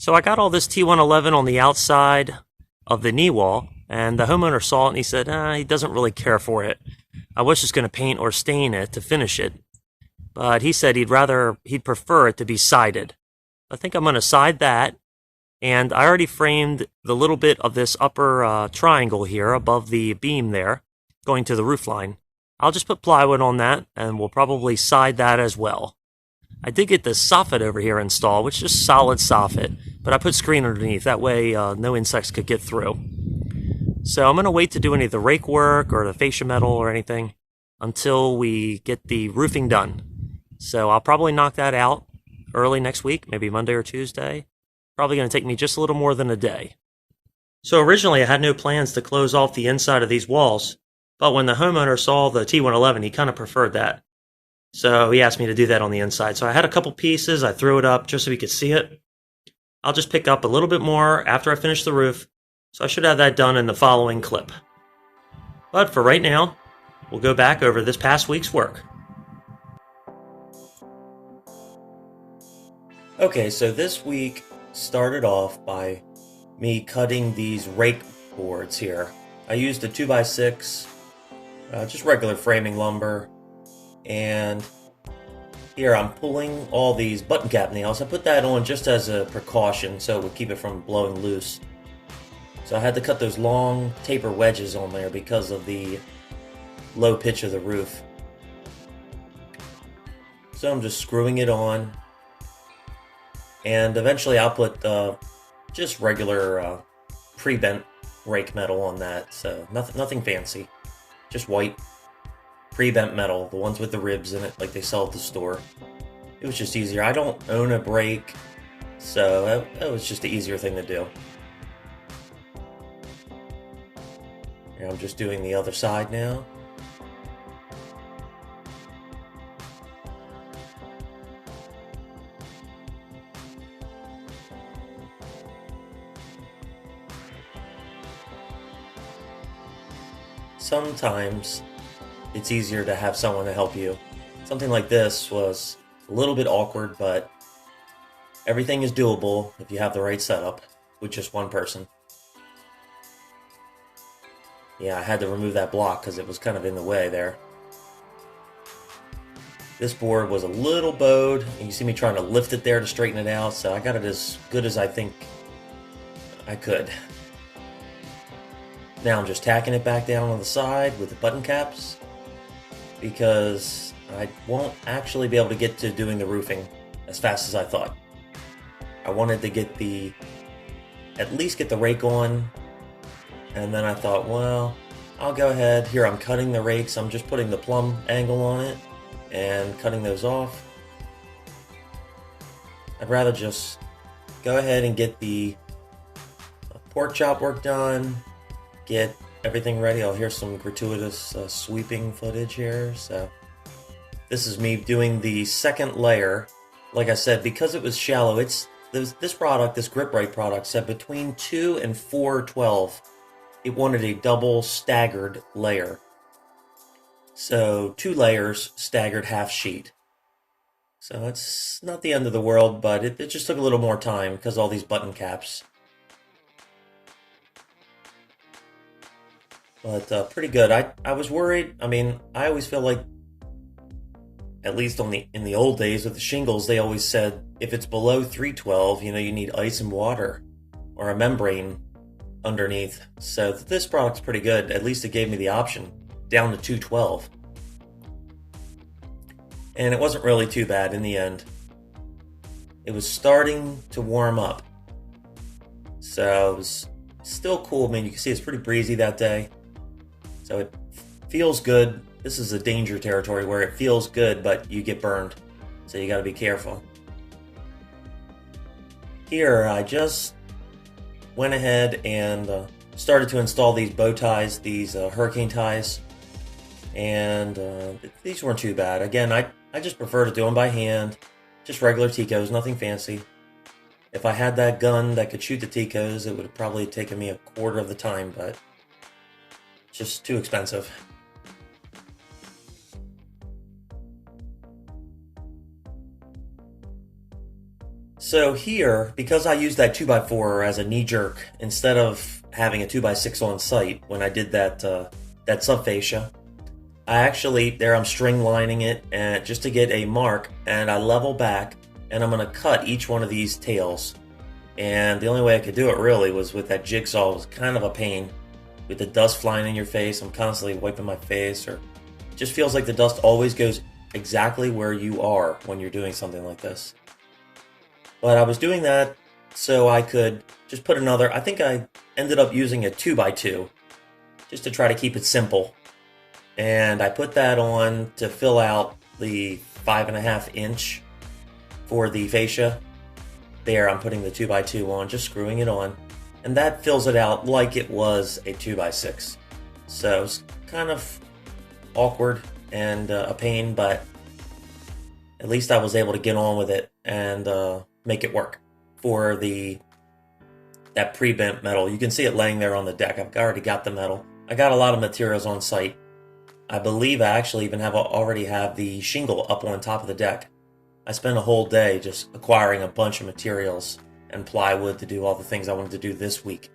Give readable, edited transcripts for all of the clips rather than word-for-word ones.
So I got all this T111 on the outside of the knee wall, and the homeowner saw it and he said, he doesn't really care for it. I was just going to paint or stain it to finish it, but he said he'd prefer it to be sided. I think I'm going to side that, and I already framed the little bit of this upper triangle here above the beam there, going to the roof line. I'll just put plywood on that, and we'll probably side that as well. I did get this Soffit over here installed, which is just solid Soffit, but I put screen underneath. That way no insects could get through. So I'm going to wait to do any of the rake work or the fascia metal or anything until we get the roofing done. So I'll probably knock that out early next week, maybe Monday or Tuesday. Probably going to take me just a little more than a day. So originally I had no plans to close off the inside of these walls, but when the homeowner saw the T111, he kind of preferred that. So he asked me to do that on the inside. So I had a couple pieces. I threw it up just so he could see it. I'll just pick up a little bit more after I finish the roof. So I should have that done in the following clip. But for right now, we'll go back over this past week's work. Okay, so this week started off by me cutting these rake boards here. I used a 2x6, just regular framing lumber. And here I'm pulling all these button cap nails. I put that on just as a precaution so it would keep it from blowing loose. So I had to cut those long taper wedges on there because of the low pitch of the roof. So I'm just screwing it on. And eventually I'll put just regular pre-bent rake metal on that. So nothing fancy, just white pre-bent metal, the ones with the ribs in it like they sell at the store. It was just easier. I don't own a brake, so that was just the easier thing to do. Here, I'm just doing the other side now. Sometimes it's easier to have someone to help you. Something like this was a little bit awkward, but everything is doable if you have the right setup with just one person. Yeah, I had to remove that block because it was kind of in the way there. This board was a little bowed, and you see me trying to lift it there to straighten it out, so I got it as good as I think I could. Now I'm just tacking it back down on the side with the button caps, because I won't actually be able to get to doing the roofing as fast as I thought. I wanted to at least get the rake on, and then I thought, well, I'll go ahead. Here I'm cutting the rakes. I'm just putting the plumb angle on it and cutting those off. I'd rather just go ahead and get the pork chop work done, get everything ready. I'll hear some gratuitous sweeping footage here. So this is me doing the second layer. Like I said, because it was shallow, this product, this grip right product, said between 2 and 412. It wanted a double staggered layer. So 2 layers, staggered half sheet. So it's not the end of the world, but it just took a little more time because all these button caps. But pretty good. I was worried. I mean, I always feel like, at least in the old days with the shingles, they always said if it's below 312, you need ice and water or a membrane underneath. So this product's pretty good. At least it gave me the option down to 212. And it wasn't really too bad in the end. It was starting to warm up. So it was still cool. I mean, you can see it's pretty breezy that day. So it feels good. This is a danger territory where it feels good, but you get burned. So you got to be careful. Here, I just went ahead and started to install these bow ties, these hurricane ties. And these weren't too bad. Again, I just prefer to do them by hand. Just regular Ticos, nothing fancy. If I had that gun that could shoot the Ticos, it would have probably taken me a quarter of the time, but just too expensive. So here, because I used that 2x4 as a knee jerk instead of having a 2x6 on site when I did that sub fascia, I actually there I'm string lining it and just to get a mark, and I level back and I'm gonna cut each one of these tails. And the only way I could do it really was with that jigsaw. It was kind of a pain with the dust flying in your face. I'm constantly wiping my face, or it just feels like the dust always goes exactly where you are when you're doing something like this. But I was doing that so I could just put another, I think I ended up using a 2x2 just to try to keep it simple. And I put that on to fill out the 5.5 inch for the fascia. There, I'm putting the 2x2 on, just screwing it on. And that fills it out like it was a 2x6. So it's kind of awkward and a pain, but at least I was able to get on with it and make it work for that pre-bent metal. You can see it laying there on the deck. I've already got the metal. I got a lot of materials on site. I believe I actually even already have the shingle up on top of the deck. I spent a whole day just acquiring a bunch of materials and plywood to do all the things I wanted to do this week.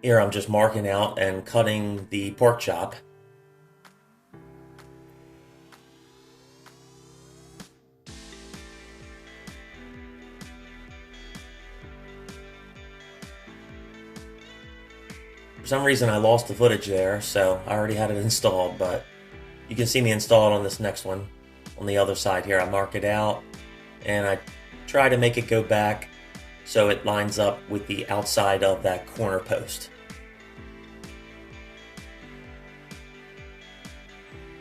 Here I'm just marking out and cutting the pork chop. For some reason I lost the footage there, so I already had it installed, but you can see me install it on this next one. On the other side here, I mark it out and I try to make it go back so it lines up with the outside of that corner post.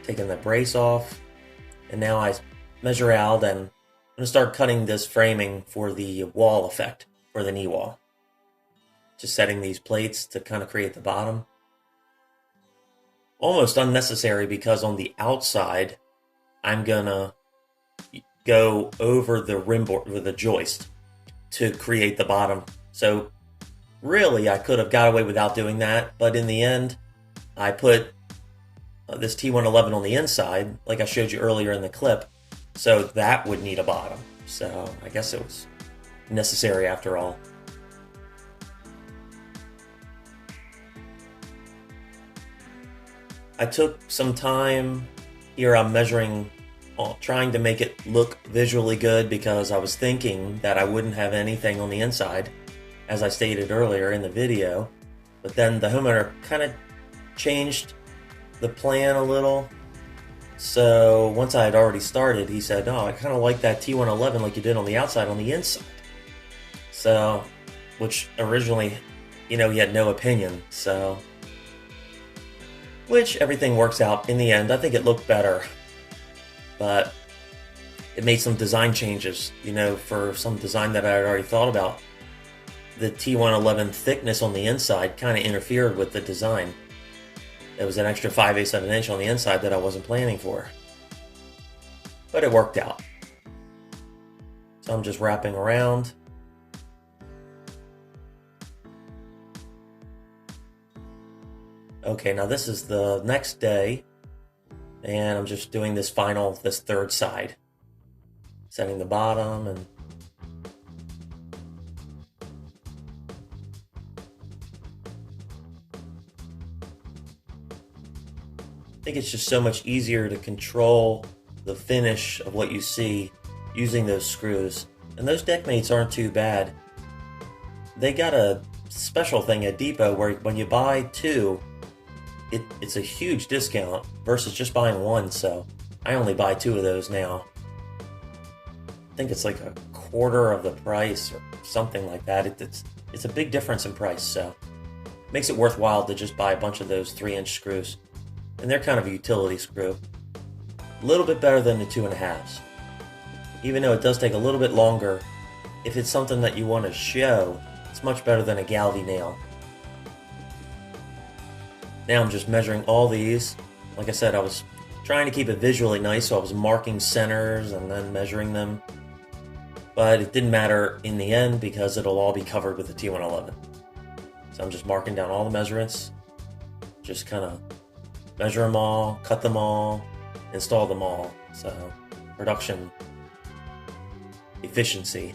Taking the brace off, and now I measure out and I'm going to start cutting this framing for the wall effect for the knee wall. Just setting these plates to kind of create the bottom. Almost unnecessary because on the outside I'm gonna go over the rim board with a joist to create the bottom. So really I could have got away without doing that, but in the end I put this T111 on the inside like I showed you earlier in the clip, so that would need a bottom. So I guess it was necessary after all. I took some time here. I'm measuring, trying to make it look visually good because I was thinking that I wouldn't have anything on the inside, as I stated earlier in the video. But then the homeowner kind of changed the plan a little. So once I had already started, he said, "Oh, I kind of like that T111 like you did on the outside on the inside." So, which originally, he had no opinion. So, which everything works out in the end. I think it looked better, but it made some design changes, for some design that I had already thought about. The T111 thickness on the inside kind of interfered with the design. There was an extra 5/8 of an inch on the inside that I wasn't planning for, but it worked out. So I'm just wrapping around. Okay, now this is the next day, and I'm just doing this third side. Setting the bottom and I think it's just so much easier to control the finish of what you see using those screws. And those deck mates aren't too bad. They got a special thing at Depot where when you buy two, it's a huge discount versus just buying one, so I only buy two of those now. I think it's like a quarter of the price or something like that. It's a big difference in price, so it makes it worthwhile to just buy a bunch of those 3-inch screws. And they're kind of a utility screw. A little bit better than the 2.5s. Even though it does take a little bit longer, if it's something that you want to show, it's much better than a Galvy nail. Now I'm just measuring all these. Like I said, I was trying to keep it visually nice, so I was marking centers and then measuring them. But it didn't matter in the end because it'll all be covered with the T111. So I'm just marking down all the measurements. Just kind of measure them all, cut them all, install them all. So production efficiency.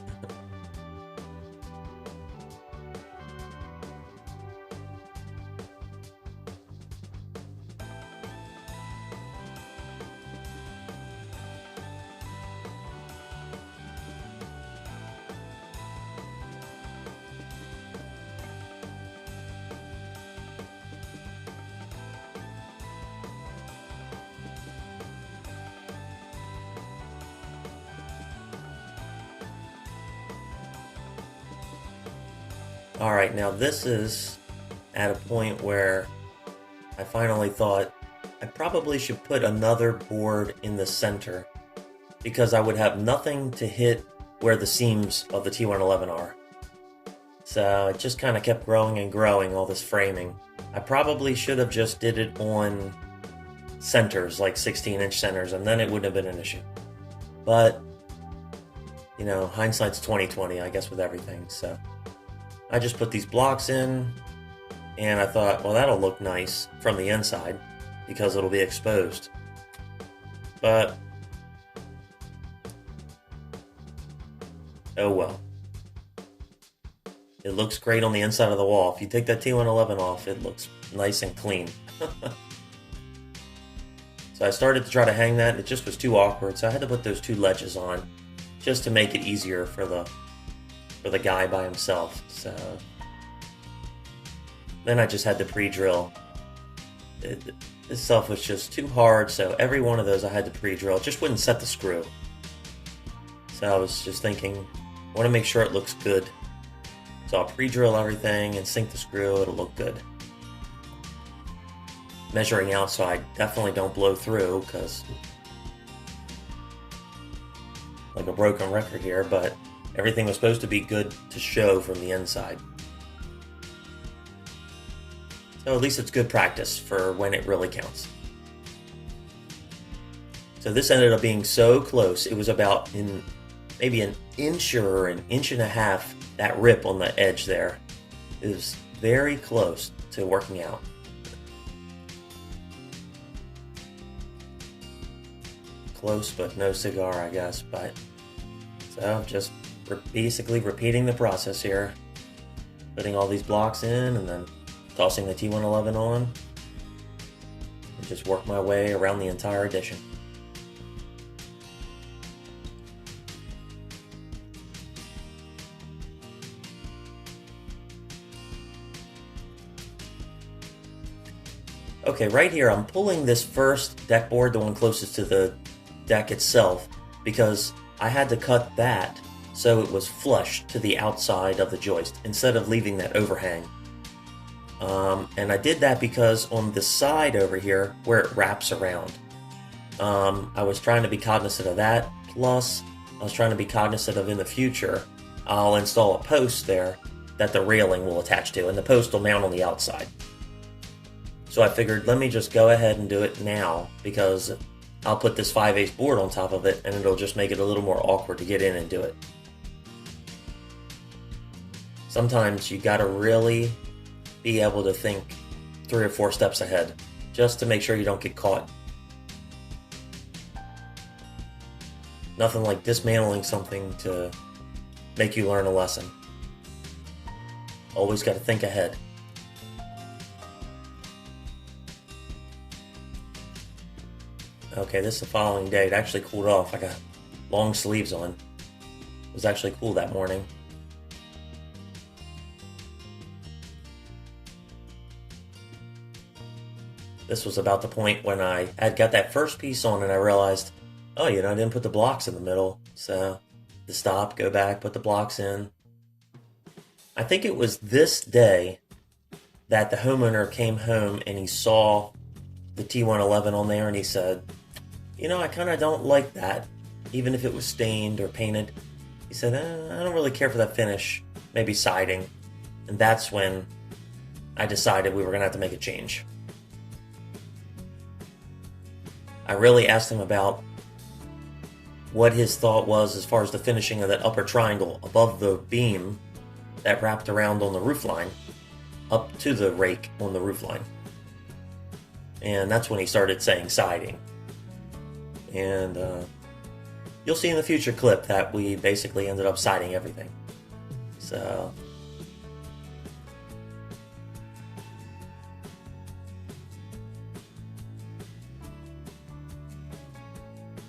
Alright, now this is at a point where I finally thought I probably should put another board in the center because I would have nothing to hit where the seams of the T111 are. So it just kind of kept growing and growing, all this framing. I probably should have just did it on centers, like 16-inch centers, and then it wouldn't have been an issue. But, you know, hindsight's 20/20, I guess, with everything, so I just put these blocks in, and I thought, well, that'll look nice from the inside because it'll be exposed. But, oh well. It looks great on the inside of the wall. If you take that T111 off, it looks nice and clean. So I started to try to hang that, and it just was too awkward, so I had to put those two ledges on just to make it easier for the guy by himself. So then I just had to pre-drill. This stuff was just too hard, so every one of those I had to pre-drill. It just wouldn't set the screw. So I was just thinking, I want to make sure it looks good. So I'll pre-drill everything and sink the screw, it'll look good. Measuring out so I definitely don't blow through, because like a broken record here, but everything was supposed to be good to show from the inside. So at least it's good practice for when it really counts. So this ended up being so close, it was about in maybe an inch or an inch and a half, that rip on the edge there. It was very close to working out. Close but no cigar, I guess, but so just basically repeating the process here, putting all these blocks in and then tossing the T111 on and just work my way around the entire addition. Okay, right here I'm pulling this first deck board, the one closest to the deck itself, because I had to cut that so it was flush to the outside of the joist instead of leaving that overhang. And I did that because on the side over here where it wraps around, I was trying to be cognizant of that, plus I was trying to be cognizant of in the future I'll install a post there that the railing will attach to, and the post will mount on the outside. So I figured, let me just go ahead and do it now, because I'll put this 5/8 board on top of it and it'll just make it a little more awkward to get in and do it. Sometimes you gotta really be able to think 3 or 4 steps ahead, just to make sure you don't get caught. Nothing like dismantling something to make you learn a lesson. Always gotta think ahead. Okay, this is the following day. It actually cooled off. I got long sleeves on. It was actually cool that morning. This was about the point when I had got that first piece on and I realized, oh, you know, I didn't put the blocks in the middle. So, to stop, go back, put the blocks in. I think it was this day that the homeowner came home and he saw the T111 on there and he said, you know, I kind of don't like that, even if it was stained or painted. He said, I don't really care for that finish, maybe siding. And that's when I decided we were going to have to make a change. I really asked him about what his thought was as far as the finishing of that upper triangle above the beam that wrapped around on the roofline up to the rake on the roofline. And that's when he started saying siding. And you'll see in the future clip that we basically ended up siding everything. So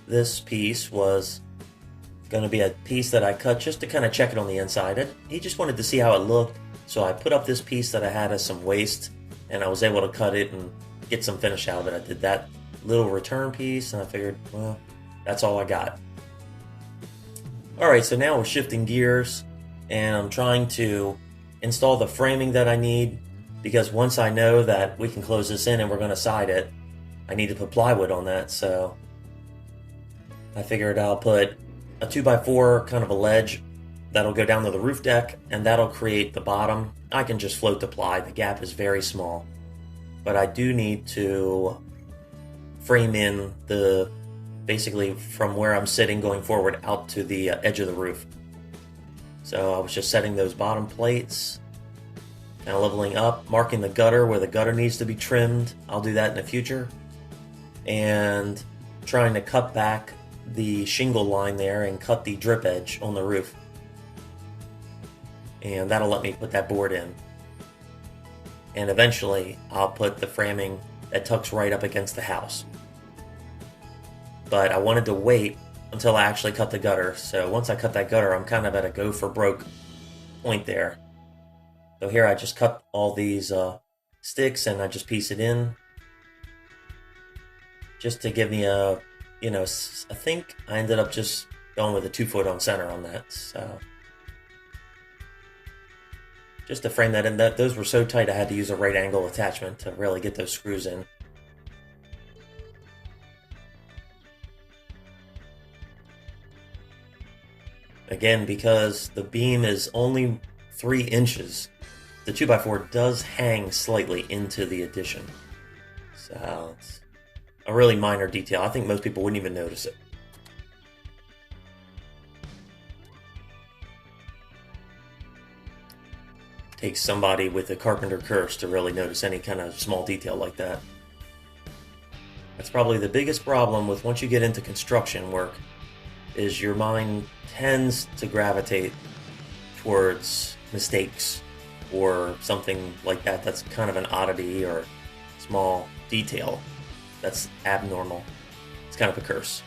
this piece was going to be a piece that I cut just to kind of check it on the inside. He just wanted to see how it looked, so I put up this piece that I had as some waste, and I was able to cut it and get some finish out of it. I did that little return piece, and I figured, well, that's all I got. Alright, so now we're shifting gears, and I'm trying to install the framing that I need, because once I know that we can close this in and we're going to side it, I need to put plywood on that, so I figured I'll put a 2x4 kind of a ledge that'll go down to the roof deck, and that'll create the bottom. I can just float the ply, the gap is very small. But I do need to frame in the, basically from where I'm sitting going forward out to the edge of the roof. So I was just setting those bottom plates, kind of leveling up, marking the gutter where the gutter needs to be trimmed. I'll do that in the future. And trying to cut back the shingle line there and cut the drip edge on the roof. And that'll let me put that board in. And eventually I'll put the framing that tucks right up against the house. But I wanted to wait until I actually cut the gutter. So once I cut that gutter, I'm kind of at a go for broke point there. So here I just cut all these sticks and I just piece it in. Just to give me a, I think I ended up just going with a 2-foot on center on that. So just to frame that in, those were so tight I had to use a right angle attachment to really get those screws in. Again, because the beam is only 3 inches, the 2x4 does hang slightly into the addition. So it's a really minor detail. I think most people wouldn't even notice it. Takes somebody with a carpenter curse to really notice any kind of small detail like that. That's probably the biggest problem with once you get into construction work, is your mind tends to gravitate towards mistakes or something like that that's kind of an oddity or small detail that's abnormal. It's kind of a curse.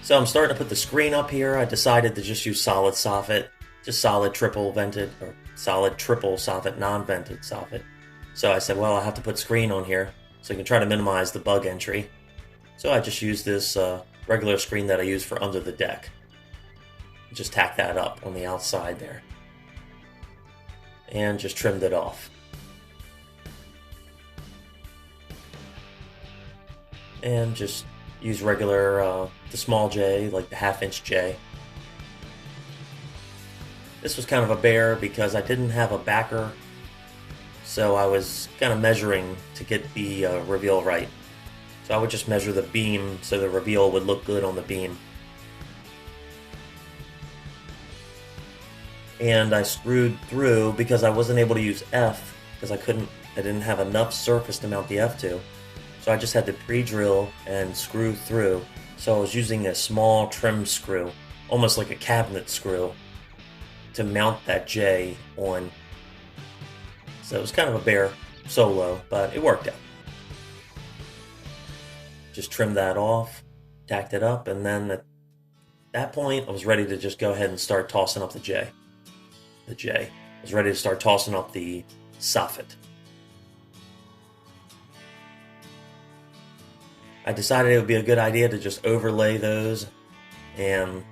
So I'm starting to put the screen up here. I decided to just use solid soffit, just solid triple vented, or solid triple soffit, non-vented soffit. So I said, well, I have to put screen on here so I can try to minimize the bug entry. So I just used this regular screen that I use for under the deck. Just tack that up on the outside there. And just trimmed it off. And just use regular, the small J, like the 1/2-inch J. This was kind of a bear because I didn't have a backer, so I was kind of measuring to get the reveal right. So I would just measure the beam so the reveal would look good on the beam. And I screwed through because I wasn't able to use F because I didn't have enough surface to mount the F to. So I just had to pre-drill and screw through. So I was using a small trim screw, almost like a cabinet screw, to mount that J on. So it was kind of a bare solo, but it worked out. Just trimmed that off, tacked it up, and then at that point I was ready to just go ahead and start tossing up the J. I was ready to start tossing up the soffit. I decided it would be a good idea to just overlay those, and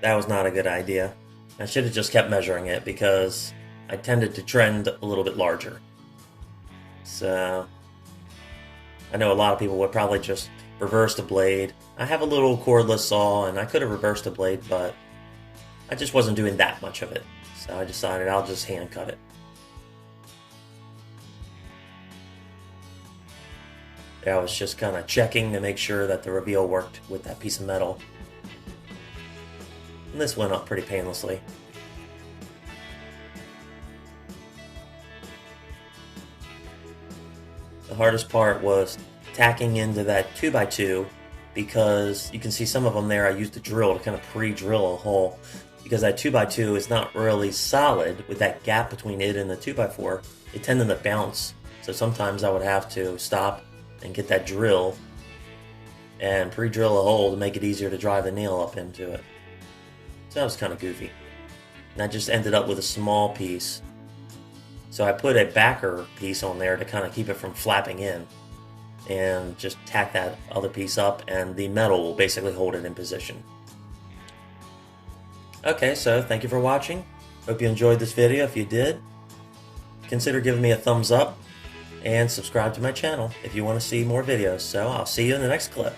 that was not a good idea. I should have just kept measuring it because I tended to trend a little bit larger. So I know a lot of people would probably just reverse the blade. I have a little cordless saw and I could have reversed the blade, but I just wasn't doing that much of it. So I decided I'll just hand cut it. I was just kind of checking to make sure that the reveal worked with that piece of metal. And this went up pretty painlessly. The hardest part was tacking into that 2x2 because you can see some of them there. I used a drill to kind of pre-drill a hole because that 2x2 is not really solid with that gap between it and the 2x4. It tended to bounce, so sometimes I would have to stop and get that drill and pre-drill a hole to make it easier to drive the nail up into it. So that was kind of goofy. And I just ended up with a small piece. So I put a backer piece on there to kind of keep it from flapping in, and just tack that other piece up, and the metal will basically hold it in position. Okay, so thank you for watching. Hope you enjoyed this video. If you did, consider giving me a thumbs up and subscribe to my channel if you want to see more videos. So I'll see you in the next clip.